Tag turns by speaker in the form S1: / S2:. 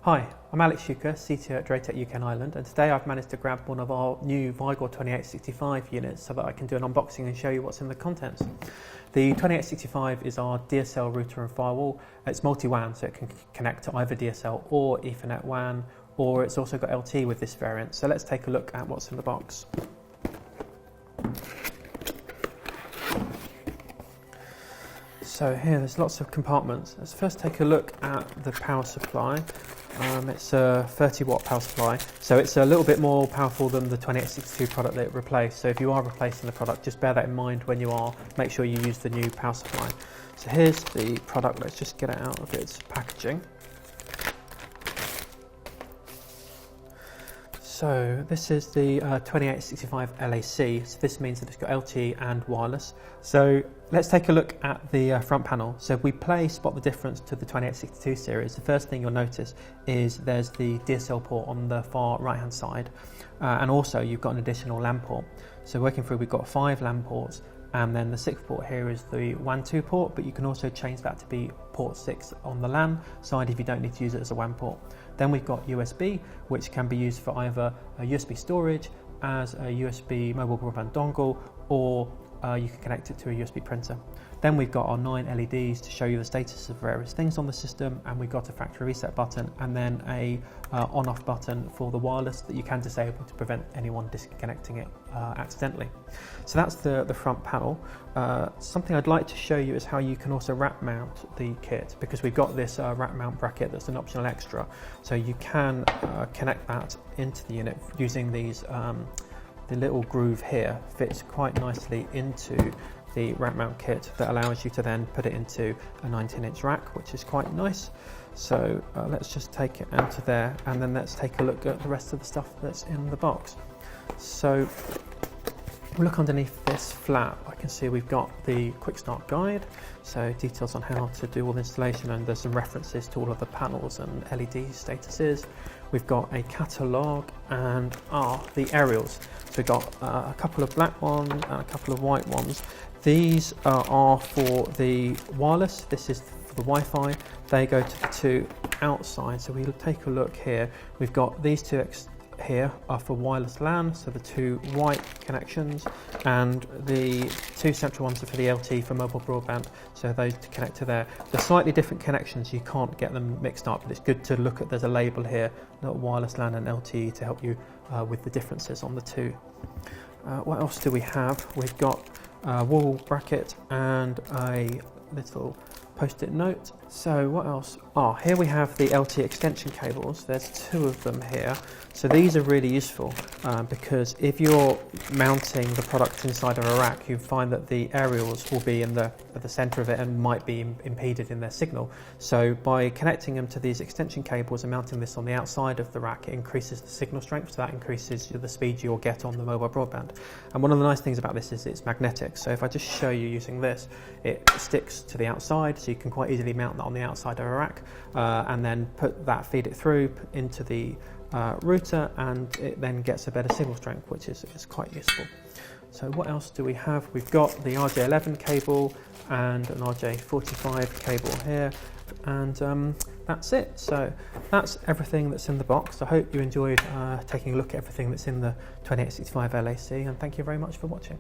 S1: Hi, I'm Alex Schuker, CTO at Draytech UK and Ireland, and today I've managed to grab one of our new Vigor 2865 units so that I can do an unboxing and show you what's in the contents. The 2865 is our DSL router and firewall. It's multi-WAN, so it can connect to either DSL or Ethernet WAN, or it's also got LTE with this variant. So let's take a look at what's in the box. So here there's lots of compartments. Let's first take a look at the power supply. It's a 30 watt power supply, so it's a little bit more powerful than the 2862 product that it replaced. So if you are replacing the product, just bear that in mind when you are. Make sure you use the new power supply. So here's the product. Let's just get it out of its packaging. So this is the 2865 LAC, so this means that it's got LTE and wireless. So let's take a look at the front panel. So if we spot the difference to the 2862 series, the first thing you'll notice is there's the DSL port on the far right hand side, and also you've got an additional LAN port. So working through, we've got 5 LAN ports, and then the 6th port here is the WAN 2 port, but you can also change that to be port 6 on the LAN side if you don't need to use it as a WAN port. Then we've got USB, which can be used for either a USB storage, as a USB mobile broadband dongle, or you can connect it to a USB printer. Then we've got our 9 LEDs to show you the status of various things on the system, and we've got a factory reset button and then a on-off button for the wireless that you can disable to prevent anyone disconnecting it accidentally. So that's the front panel. Something I'd like to show you is how you can also rack mount the kit, because we've got this rack mount bracket that's an optional extra. So you can connect that into the unit using these. The little groove here fits quite nicely into the rack mount kit that allows you to then put it into a 19-inch rack, which is quite nice. So let's just take it into there, and then let's take a look at the rest of the stuff that's in the box. So if we look underneath this flap, I can see we've got the quick start guide, so details on how to do all the installation, and there's some references to all of the panels and LED statuses. We've got a catalogue and the aerials. So we've got a couple of black ones and a couple of white ones. These are for the wireless. This is for the Wi-Fi. They go to the 2 outside. So we'll take a look here. We've got these 2 here are for wireless LAN, so the 2 white connections, and the 2 central ones are for the LTE for mobile broadband, so those to connect to there. They're slightly different connections, you can't get them mixed up, but it's good to look at, there's a label here, wireless LAN and LTE, to help you with the differences on the 2. What else do we have? We've got a wall bracket and a little post-it note. So what else? Here we have the LTE extension cables. There's 2 of them here. So these are really useful because if you're mounting the product inside of a rack, you find that the aerials will be at the center of it and might be impeded in their signal. So by connecting them to these extension cables and mounting this on the outside of the rack, it increases the signal strength, so that increases the speed you'll get on the mobile broadband. And one of the nice things about this is it's magnetic. So if I just show you using this, it sticks to the outside, so you can quite easily mount that on the outside of a rack, and then feed it through into the router, and it then gets a better signal strength, which is quite useful. So what else do we have? We've got the RJ11 cable and an RJ45 cable here, and that's it. So that's everything that's in the box. I hope you enjoyed taking a look at everything that's in the 2865 LAC, and thank you very much for watching.